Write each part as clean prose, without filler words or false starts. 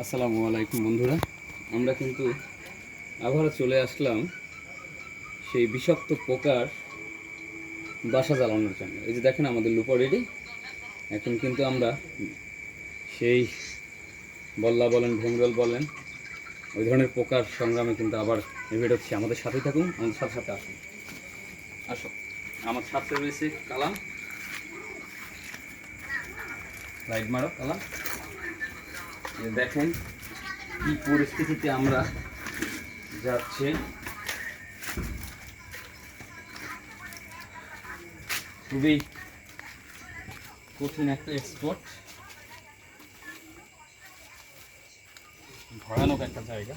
আসসালামু আলাইকুম বন্ধুরা, আমরা কিন্তু আবারও চলে আসলাম সেই বিষাক্ত পোকার বাসা জ্বালানোর জন্য। এই যে দেখেন আমাদের লুপো রেডি। এখন কিন্তু আমরা সেই বল্লা বলেন, ভেঙ্গল বলেন, ওই ধরনের পোকার সংগ্রামে কিন্তু আবার নেমে হচ্ছে। আমাদের সাথেই থাকুন, আমাদের সাথে সাথে আসুন। আসো, আমার সাথে রয়েছে কালাম। লাইট মারো কালাম। দেখেন কি পরিস্থিতিতে আমরা যাচ্ছি। খুবই কঠিন একটা স্পট, ভয়ানক একটা জায়গা।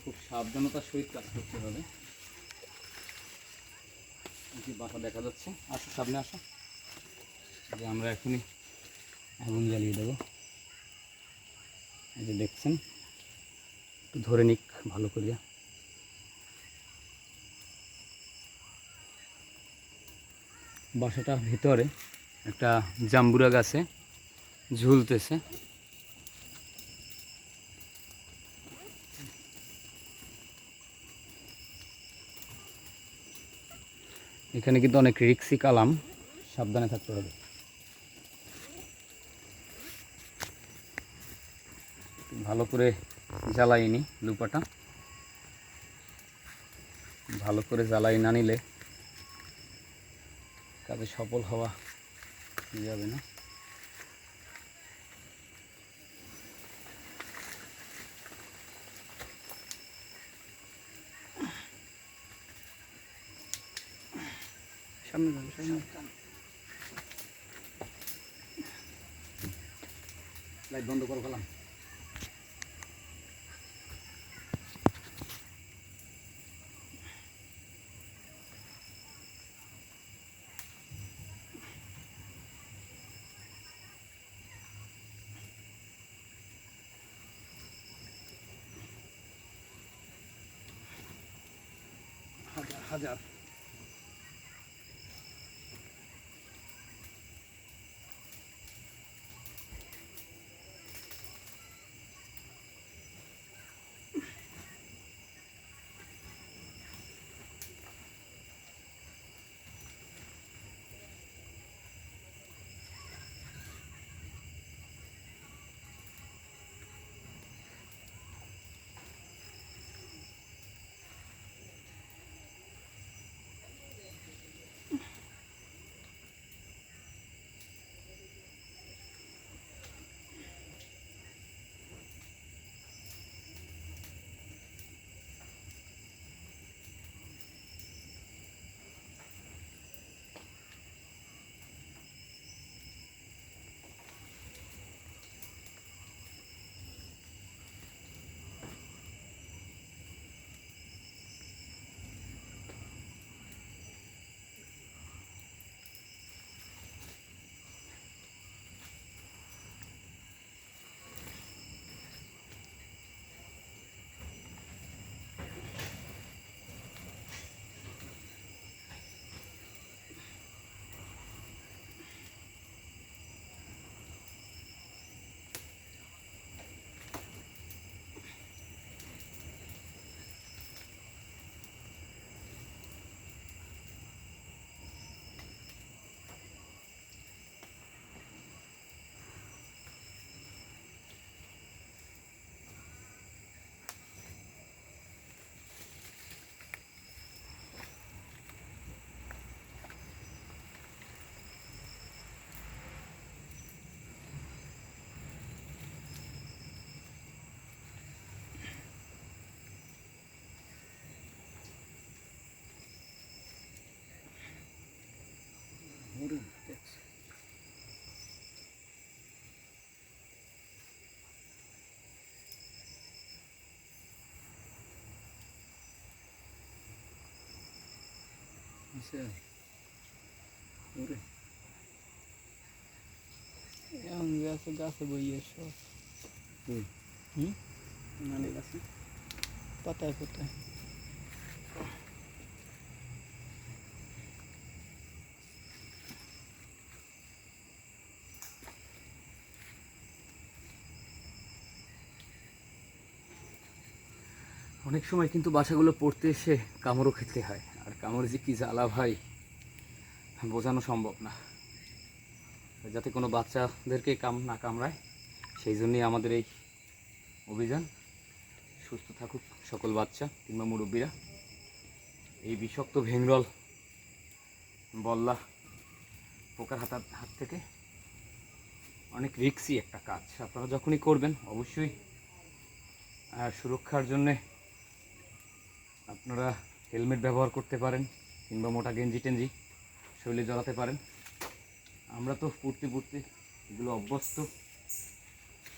খুব সাবধানতার সহিত কাজ করতে হবে। কি বাসা দেখা যাচ্ছে, আসো সামনে আসো। যে আমরা এখনই আগুন জ্বালিয়ে দেবো। এই যে দেখছেন, একটু ধরে নিক ভালো করিয়া। বাসাটার ভিতরে একটা জাম্বুরা গাছে ঝুলতেছে। এখানে কিন্তু অনেক রিক্সি কালাম, সাবধানে থাকতে হবে। ভালো করে জ্বালাইনি লুপাটা, ভালো করে জ্বালাই না নিলে কাজে সফল হওয়া যাবে না। সামনে লাইট বন্ধ করে ফেলাম। হাজার হাজার হরিণ দেখছি। এখন গাছে গাছে বইয়ে সব নালে গাছে পাতায় পাতায়। অনেক সময় কিন্তু বাসাগুলো পড়তে এসে কামড়ও খেতে হয়, আর কামড় যে কী জ্বালা ভাই বোঝানো সম্ভব না। যাতে কোনো বাচ্চাদেরকে না কামড়ায়, সেই জন্যই আমাদের এই অভিযান। সুস্থ থাকুক সকল বাচ্চা কিংবা মুরব্বীরা। এই বিষাক্ত ভেঙ্গরল বল্লা পোকার হাত থেকে অনেক রিস্কি একটা কাজ। আপনারা যখনই করবেন অবশ্যই সুরক্ষার জন্যে আপনারা হেলমেট ব্যবহার করতে পারেন, কিংবা মোটা গেঞ্জি টেঞ্জি শরীরে জড়াতে পারেন। আমরা তো পড়তে এগুলো অভ্যস্ত,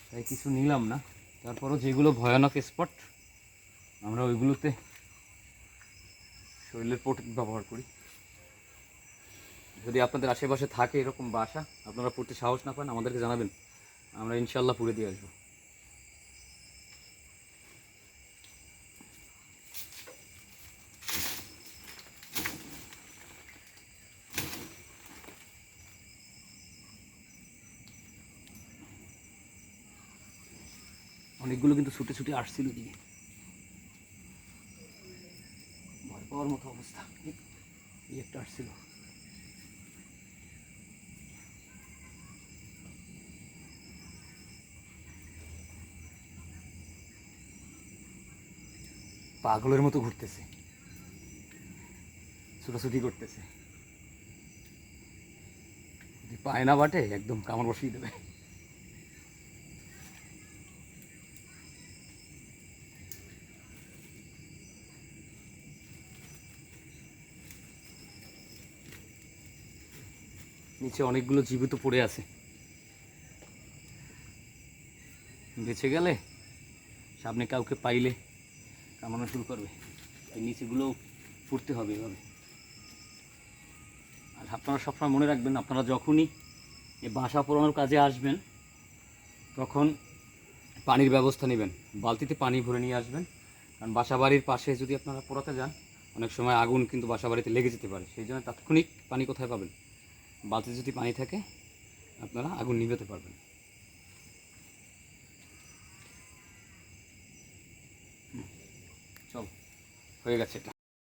তাই কিছু নিলাম না। তারপরও যেগুলো ভয়ানক স্পট আমরা ওইগুলোতে শরীরের প্রোটেক্ট ব্যবহার করি। যদি আপনাদের আশেপাশে থাকে এরকম বাসা, আপনারা পড়তে সাহস না পান, আমাদেরকে জানাবেন, আমরা ইনশাল্লাহ পুড়ে দিয়ে আসবো। অনেকগুলো কিন্তু ছুটে ছুটে আসছিল দিকে, ভয় পাওয়ার মতো অবস্থা। এই একটা আসছিল। পাগলের মতো ঘুরতেছে, ছুটাছুটি করতেছে। যদি পায় না বাটে একদম কামড় বসিয়ে দেবে। নিচে অনেকগুলো জীবিত পড়ে আছে, বেঁচে গেলে সামনে কাউকে পাইলে কামড়ানো শুরু করবে। এই নিচেগুলোও ফুটতে হবে এভাবে। আর আপনারা সবসময় মনে রাখবেন, আপনারা যখনই এই বাসা পোড়ানোর কাজে আসবেন তখন পানির ব্যবস্থা নেবেন, বালতিতে পানি ভরে নিয়ে আসবেন। কারণ বাসা বাড়ির পাশে যদি আপনারা পোড়াতে যান, অনেক সময় আগুন কিন্তু বাসা বাড়িতে লেগে যেতে পারে। সেই জন্য তাৎক্ষণিক পানি কোথায় পাবেন? বালতিতে যদি পানি থাকে আপনারা আগুন নিভাতে পারবেন। চল, হয়ে গেছে এটা।